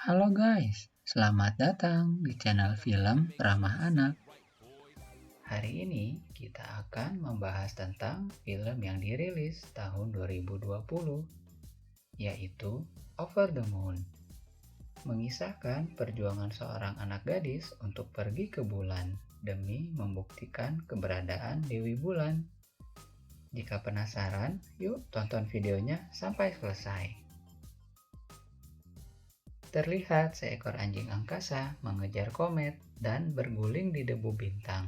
Halo guys, selamat datang di channel film ramah anak. Hari ini kita akan membahas tentang film yang dirilis tahun 2020, yaitu Over the Moon. Mengisahkan perjuangan seorang anak gadis untuk pergi ke bulan demi membuktikan keberadaan Dewi Bulan. Jika penasaran, yuk tonton videonya sampai selesai. Terlihat seekor anjing angkasa mengejar komet dan berguling di debu bintang,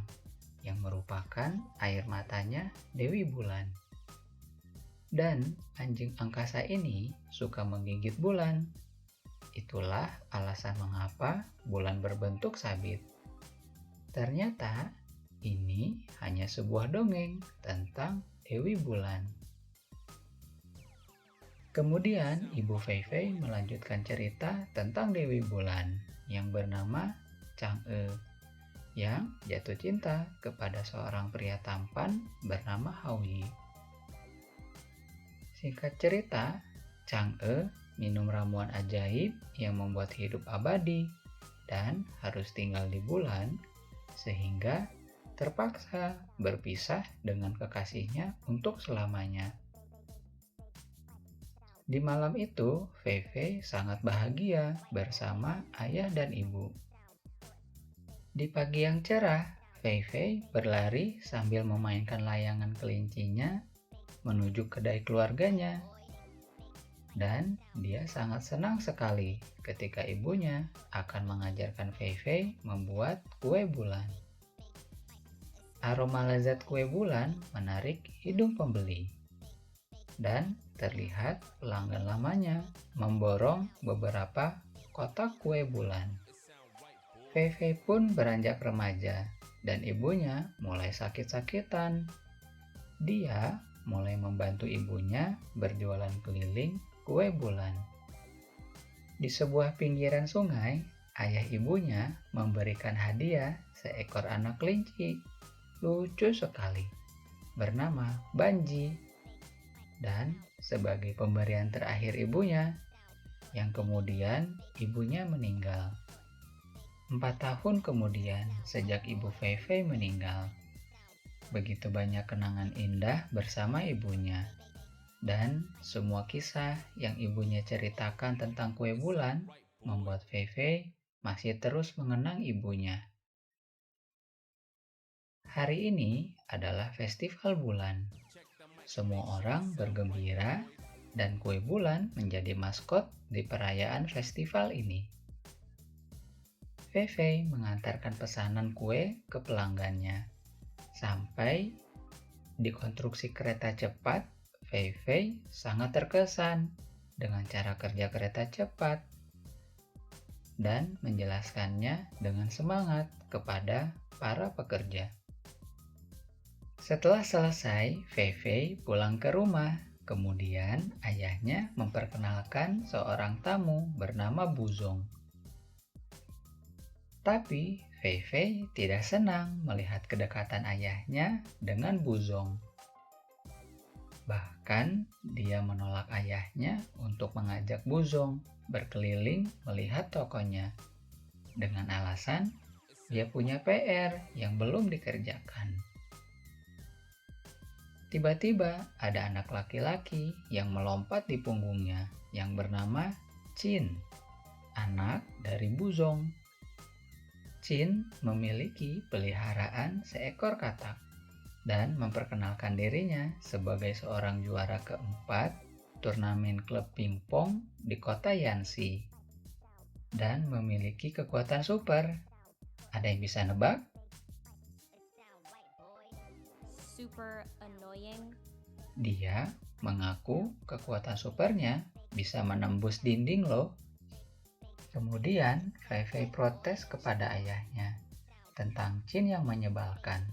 yang merupakan air matanya Dewi Bulan. Dan anjing angkasa ini suka menggigit bulan. Itulah alasan mengapa bulan berbentuk sabit. Ternyata ini hanya sebuah dongeng tentang Dewi Bulan. Kemudian Ibu Fei Fei melanjutkan cerita tentang Dewi Bulan yang bernama Chang'e yang jatuh cinta kepada seorang pria tampan bernama Hao Yi. Singkat cerita, Chang'e minum ramuan ajaib yang membuat hidup abadi dan harus tinggal di bulan sehingga terpaksa berpisah dengan kekasihnya untuk selamanya. Di malam itu, Fei Fei sangat bahagia bersama ayah dan ibu. Di pagi yang cerah, Fei Fei berlari sambil memainkan layangan kelincinya menuju kedai keluarganya. Dan dia sangat senang sekali ketika ibunya akan mengajarkan Fei Fei membuat kue bulan. Aroma lezat kue bulan menarik hidung pembeli. Dan terlihat pelanggan lamanya memborong beberapa kotak kue bulan. Fei Fei pun beranjak remaja dan ibunya mulai sakit-sakitan. Dia mulai membantu ibunya berjualan keliling kue bulan. Di sebuah pinggiran sungai, ayah ibunya memberikan hadiah seekor anak kelinci lucu sekali bernama Banji. Dan sebagai pemberian terakhir ibunya, yang kemudian ibunya meninggal. 4 tahun kemudian sejak Ibu Fei Fei meninggal. Begitu banyak kenangan indah bersama ibunya. Dan semua kisah yang ibunya ceritakan tentang kue bulan membuat Fei Fei masih terus mengenang ibunya. Hari ini adalah festival bulan. Semua orang bergembira dan kue bulan menjadi maskot di perayaan festival ini. Fei Fei mengantarkan pesanan kue ke pelanggannya. Sampai di konstruksi kereta cepat, Fei Fei sangat terkesan dengan cara kerja kereta cepat dan menjelaskannya dengan semangat kepada para pekerja. Setelah selesai, Fei Fei pulang ke rumah. Kemudian ayahnya memperkenalkan seorang tamu bernama Buzong. Tapi Fei Fei tidak senang melihat kedekatan ayahnya dengan Buzong. Bahkan dia menolak ayahnya untuk mengajak Buzong berkeliling melihat tokonya dengan alasan dia punya PR yang belum dikerjakan. Tiba-tiba ada anak laki-laki yang melompat di punggungnya yang bernama Chin, anak dari Buzong. Chin memiliki peliharaan seekor katak dan memperkenalkan dirinya sebagai seorang juara keempat turnamen klub pingpong di kota Yanxi dan memiliki kekuatan super. Ada yang bisa nebak? Super annoying. Dia mengaku kekuatan supernya bisa menembus dinding loh. Kemudian Fei Fei protes kepada ayahnya tentang Chin yang menyebalkan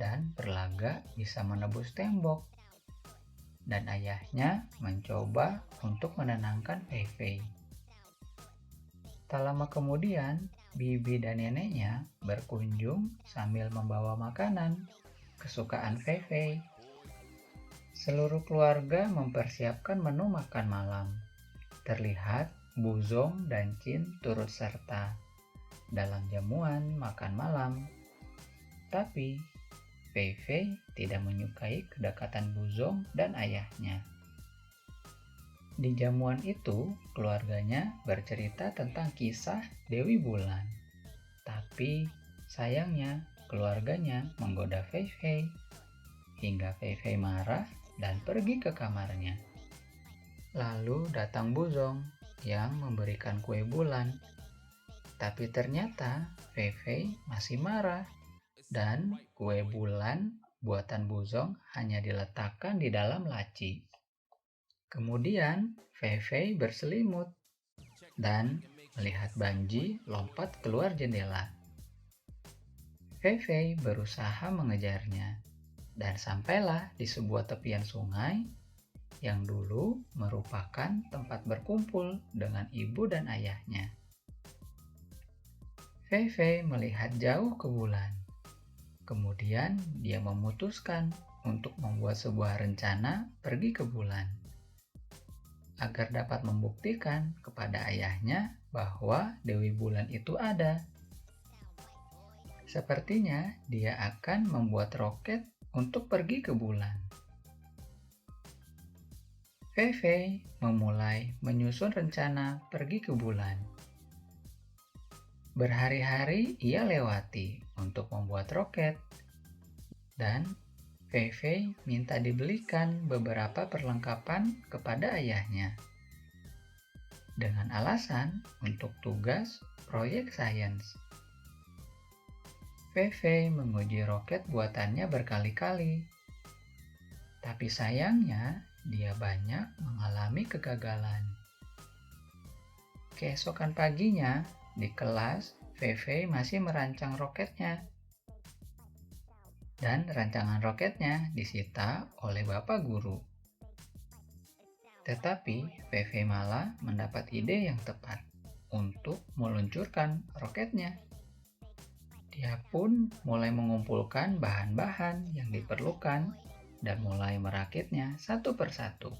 dan berlagak bisa menembus tembok. Dan ayahnya mencoba untuk menenangkan Fei Fei. Tak lama kemudian, bibi dan neneknya berkunjung sambil membawa makanan kesukaan Fei Fei. Seluruh keluarga mempersiapkan menu makan malam. Terlihat Buzong dan Chin turut serta dalam jamuan makan malam. Tapi Fei Fei tidak menyukai kedekatan Buzong dan ayahnya. Di jamuan itu, keluarganya bercerita tentang kisah Dewi Bulan. Tapi sayangnya, keluarganya menggoda Fei Fei hingga Fei Fei marah dan pergi ke kamarnya. Lalu datang Buzong yang memberikan kue bulan. Tapi ternyata Fei Fei masih marah dan kue bulan buatan Buzong hanya diletakkan di dalam laci. Kemudian Fei Fei berselimut dan melihat Banji lompat keluar jendela. Fei Fei berusaha mengejarnya dan sampailah di sebuah tepian sungai yang dulu merupakan tempat berkumpul dengan ibu dan ayahnya. Fei Fei melihat jauh ke bulan. Kemudian dia memutuskan untuk membuat sebuah rencana pergi ke bulan, agar dapat membuktikan kepada ayahnya bahwa Dewi Bulan itu ada. Sepertinya dia akan membuat roket untuk pergi ke bulan. Fei Fei memulai menyusun rencana pergi ke bulan. Berhari-hari ia lewati untuk membuat roket, dan Fei Fei minta dibelikan beberapa perlengkapan kepada ayahnya dengan alasan untuk tugas proyek sains. Fei Fei menguji roket buatannya berkali-kali, tapi sayangnya dia banyak mengalami kegagalan. Keesokan paginya, di kelas, Fei Fei masih merancang roketnya. Dan rancangan roketnya disita oleh bapak guru. Tetapi Fei Fei malah mendapat ide yang tepat untuk meluncurkan roketnya. Dia pun mulai mengumpulkan bahan-bahan yang diperlukan dan mulai merakitnya satu persatu.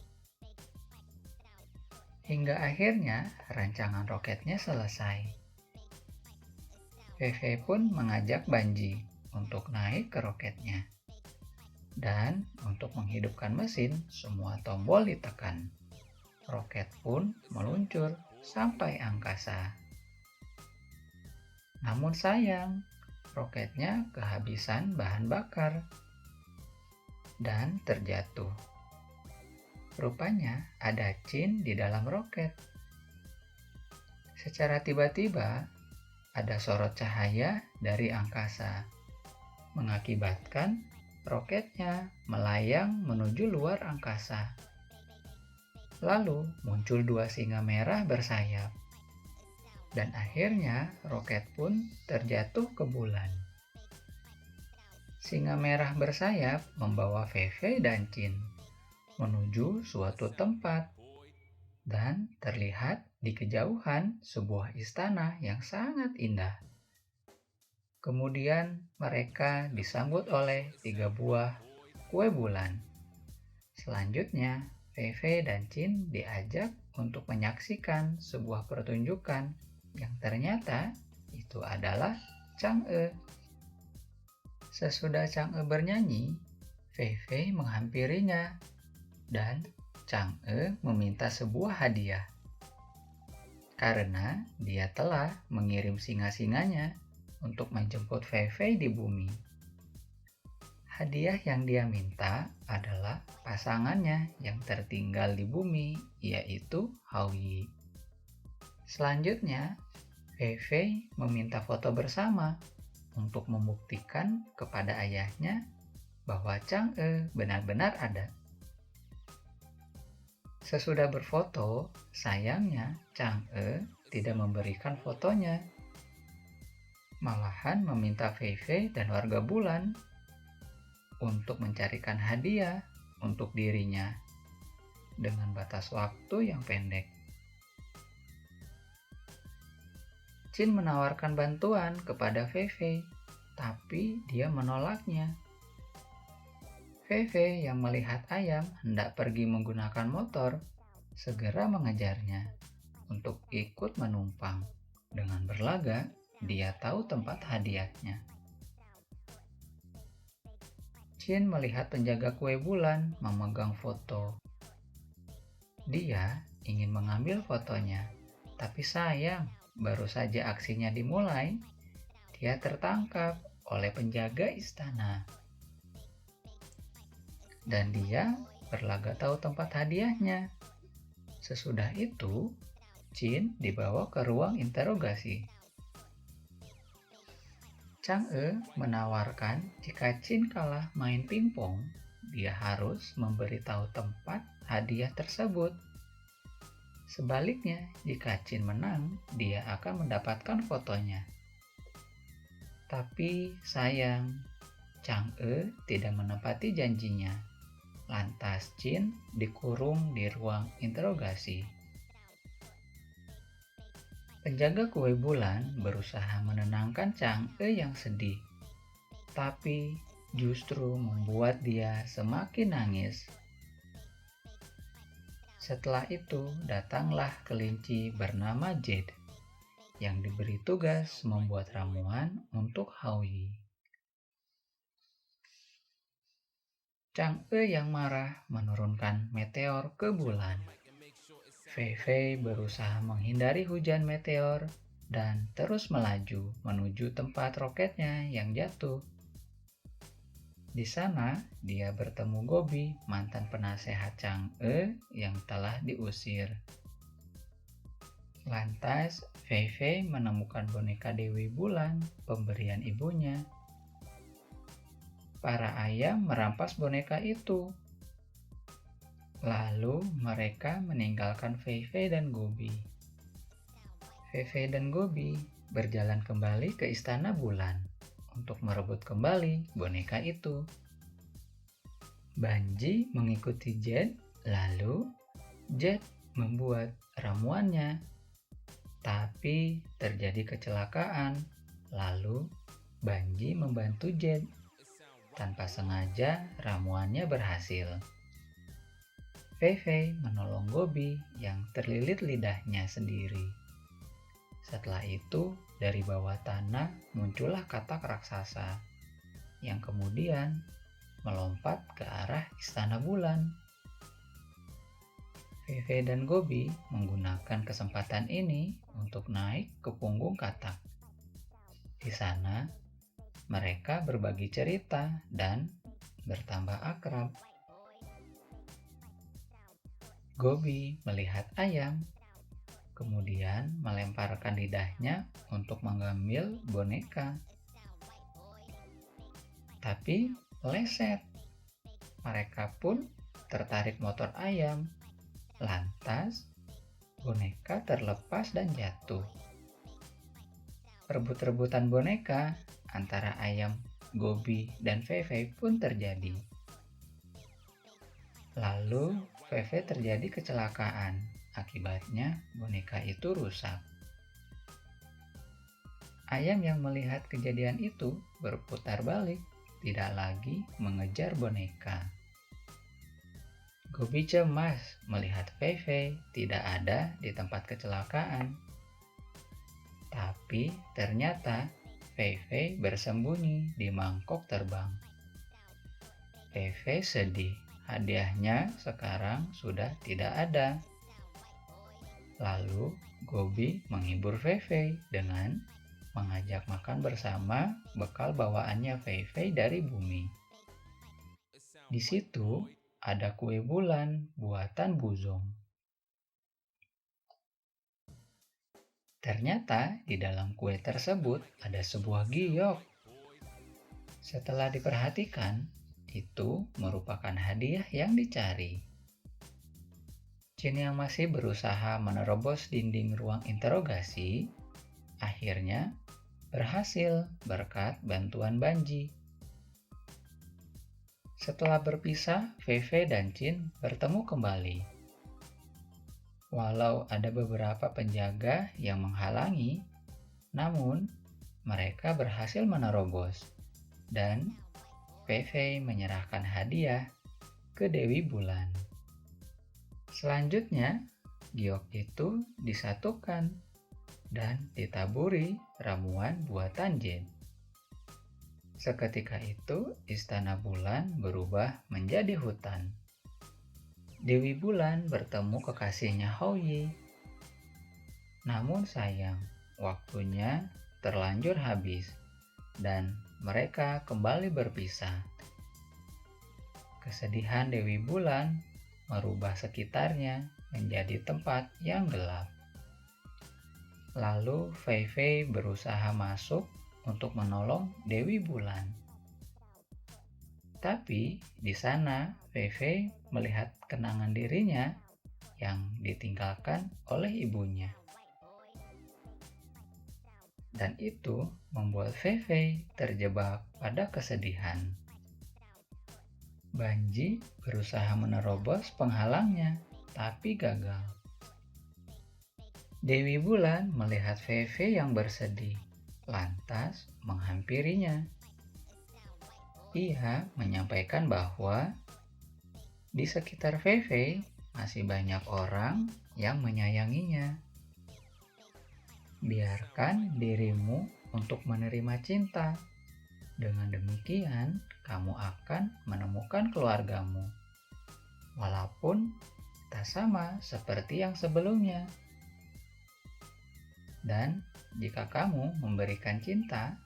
Hingga akhirnya rancangan roketnya selesai. Fei Fei pun mengajak Banji untuk naik ke roketnya. Dan untuk menghidupkan mesin, semua tombol ditekan. Roket pun meluncur sampai angkasa. Namun sayang, roketnya kehabisan bahan bakar dan terjatuh. Rupanya ada Chin di dalam roket. Secara tiba-tiba, ada sorot cahaya dari angkasa, mengakibatkan roketnya melayang menuju luar angkasa. Lalu muncul dua singa merah bersayap, dan akhirnya roket pun terjatuh ke bulan. Singa merah bersayap membawa Fei Fei dan Chin menuju suatu tempat, dan terlihat di kejauhan sebuah istana yang sangat indah. Kemudian mereka disambut oleh 3 buah kue bulan. Selanjutnya, Fei Fei dan Chin diajak untuk menyaksikan sebuah pertunjukan yang ternyata itu adalah Chang'e. Sesudah Chang'e bernyanyi, Fei Fei menghampirinya dan Chang'e meminta sebuah hadiah karena dia telah mengirim singa-singanya untuk menjemput Fei Fei di bumi. Hadiah yang dia minta adalah pasangannya yang tertinggal di bumi, yaitu Hao Yi. Selanjutnya, Fei Fei meminta foto bersama untuk membuktikan kepada ayahnya bahwa Chang'e benar-benar ada. Sesudah berfoto, sayangnya Chang'e tidak memberikan fotonya. Malahan meminta Fei Fei dan warga bulan untuk mencarikan hadiah untuk dirinya dengan batas waktu yang pendek. Chin menawarkan bantuan kepada Fei Fei, tapi dia menolaknya. Fei Fei yang melihat ayam hendak pergi menggunakan motor, segera mengejarnya untuk ikut menumpang. Dengan berlaga, dia tahu tempat hadiahnya. Chin melihat penjaga kue bulan memegang foto. Dia ingin mengambil fotonya, tapi sayang, baru saja aksinya dimulai, dia tertangkap oleh penjaga istana. Dan dia berlaga tahu tempat hadiahnya. Sesudah itu, Chin dibawa ke ruang interogasi. Chang'e menawarkan jika Chin kalah main pingpong, dia harus memberitahu tempat hadiah tersebut. Sebaliknya, jika Chin menang, dia akan mendapatkan fotonya. Tapi sayang, Chang'e tidak menepati janjinya. Lantas Chin dikurung di ruang interogasi. Penjaga kue bulan berusaha menenangkan Chang'e yang sedih, tapi justru membuat dia semakin nangis. Setelah itu datanglah kelinci bernama Jade yang diberi tugas membuat ramuan untuk Haoyi. Chang'e yang marah menurunkan meteor ke bulan. Fei Fei berusaha menghindari hujan meteor dan terus melaju menuju tempat roketnya yang jatuh. Di sana, dia bertemu Gobi, mantan penasehat Chang'e yang telah diusir. Lantas, Fei Fei menemukan boneka Dewi Bulan, pemberian ibunya. Para ayam merampas boneka itu. Lalu mereka meninggalkan Fei Fei dan Gobi. Fei Fei dan Gobi berjalan kembali ke istana bulan untuk merebut kembali boneka itu. Banji mengikuti Jade, lalu Jade membuat ramuannya. Tapi terjadi kecelakaan, lalu Banji membantu Jade. Tanpa sengaja ramuannya berhasil. Fei Fei menolong Gobi yang terlilit lidahnya sendiri. Setelah itu, dari bawah tanah muncullah katak raksasa yang kemudian melompat ke arah istana bulan. Fei Fei dan Gobi menggunakan kesempatan ini untuk naik ke punggung katak. Di sana, mereka berbagi cerita dan bertambah akrab. Gobi melihat ayam, kemudian melemparkan lidahnya untuk mengambil boneka. Tapi leset. Mereka pun tertarik motor ayam. Lantas, boneka terlepas dan jatuh. Rebut-rebutan boneka antara ayam, Gobi, dan Fei Fei pun terjadi. Lalu, Fei Fei terjadi kecelakaan. Akibatnya, boneka itu rusak. Ayam yang melihat kejadian itu berputar balik, tidak lagi mengejar boneka. Gobi cemas melihat Fei Fei tidak ada di tempat kecelakaan. Tapi ternyata Fei Fei bersembunyi di mangkok terbang. Fei Fei sedih. Hadiahnya sekarang sudah tidak ada. Lalu Gobi menghibur Fei Fei dengan mengajak makan bersama bekal bawaannya Fei Fei dari bumi. Di situ ada kue bulan buatan Buzong. Ternyata di dalam kue tersebut ada sebuah giok. Setelah diperhatikan, itu merupakan hadiah yang dicari. Chin yang masih berusaha menerobos dinding ruang interogasi, akhirnya berhasil berkat bantuan Banji. Setelah berpisah, Fei Fei dan Chin bertemu kembali. Walau ada beberapa penjaga yang menghalangi, namun mereka berhasil menerobos dan Fei Fei menyerahkan hadiah ke Dewi Bulan. Selanjutnya, giok itu disatukan dan ditaburi ramuan buatan Jin. Seketika itu, istana bulan berubah menjadi hutan. Dewi Bulan bertemu kekasihnya Houyi. Namun sayang, waktunya terlanjur habis dan mereka kembali berpisah. Kesedihan Dewi Bulan merubah sekitarnya menjadi tempat yang gelap. Lalu Fei Fei berusaha masuk untuk menolong Dewi Bulan. Tapi di sana Fei Fei melihat kenangan dirinya yang ditinggalkan oleh ibunya. Dan itu membuat Fei Fei terjebak pada kesedihan. Banji berusaha menerobos penghalangnya, tapi gagal. Dewi Bulan melihat Fei Fei yang bersedih, lantas menghampirinya. Ia menyampaikan bahwa di sekitar Fei Fei masih banyak orang yang menyayanginya. Biarkan dirimu untuk menerima cinta. Dengan demikian, kamu akan menemukan keluargamu. Walaupun tak sama seperti yang sebelumnya. Dan jika kamu memberikan cinta,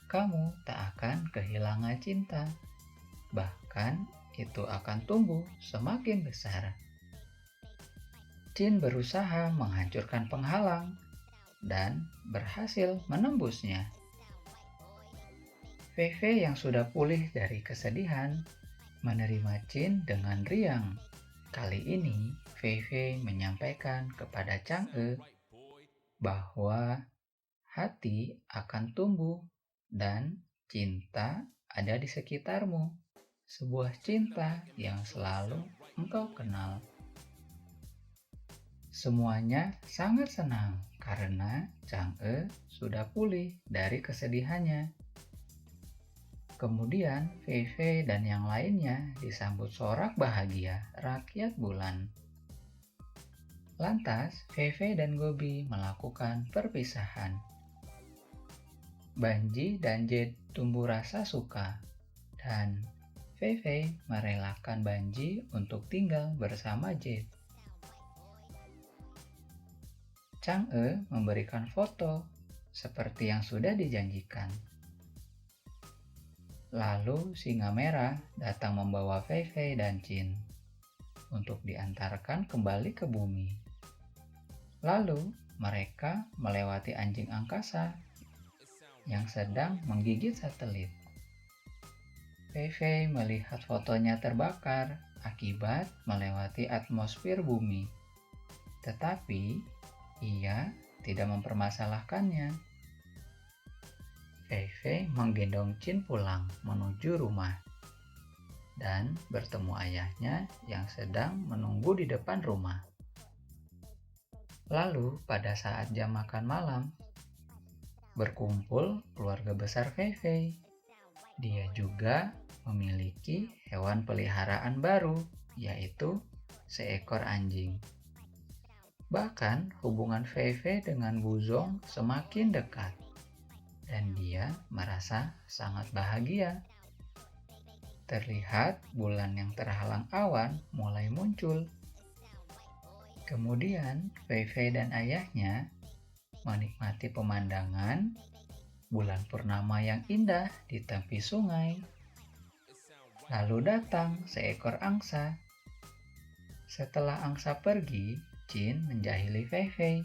kamu tak akan kehilangan cinta. Bahkan itu akan tumbuh semakin besar. Jin berusaha menghancurkan penghalang dan berhasil menembusnya. Fei Fei yang sudah pulih dari kesedihan menerima Jin dengan riang. Kali ini Fei Fei menyampaikan kepada Chang'e bahwa hati akan tumbuh dan cinta ada di sekitarmu. Sebuah cinta yang selalu engkau kenal. Semuanya sangat senang karena Chang'e sudah pulih dari kesedihannya. Kemudian Fei Fei dan yang lainnya disambut sorak bahagia rakyat bulan. Lantas Fei Fei dan Gobi melakukan perpisahan. Banji dan Jade tumbuh rasa suka dan Fei Fei merelakan Banji untuk tinggal bersama Jade. Chang'e memberikan foto seperti yang sudah dijanjikan. Lalu singa merah datang membawa Fei Fei dan Jin untuk diantarkan kembali ke bumi. Lalu mereka melewati anjing angkasa yang sedang menggigit satelit. Fei Fei melihat fotonya terbakar akibat melewati atmosfer bumi. Tetapi ia tidak mempermasalahkannya. Fei Fei menggendong Jin pulang menuju rumah dan bertemu ayahnya yang sedang menunggu di depan rumah. Lalu pada saat jam makan malam, berkumpul keluarga besar Fei Fei. Dia juga memiliki hewan peliharaan baru, yaitu seekor anjing. Bahkan hubungan Fei Fei dengan Wuzong semakin dekat, dan dia merasa sangat bahagia. Terlihat bulan yang terhalang awan mulai muncul. Kemudian Fei Fei dan ayahnya menikmati pemandangan bulan purnama yang indah di tepi sungai. Lalu datang seekor angsa. Setelah angsa pergi, Jin menjahili Fei Fei.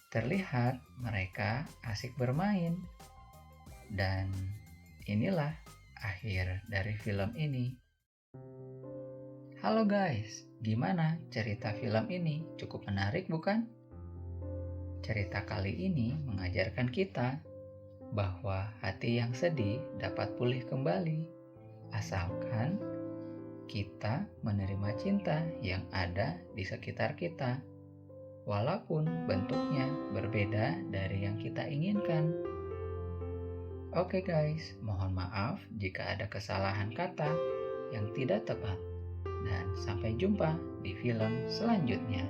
Terlihat mereka asik bermain. Dan inilah akhir dari film ini. Halo guys, gimana cerita film ini? Cukup menarik bukan? Cerita kali ini mengajarkan kita bahwa hati yang sedih dapat pulih kembali, asalkan kita menerima cinta yang ada di sekitar kita, walaupun bentuknya berbeda dari yang kita inginkan. Oke guys, mohon maaf jika ada kesalahan kata yang tidak tepat. Dan sampai jumpa di film selanjutnya.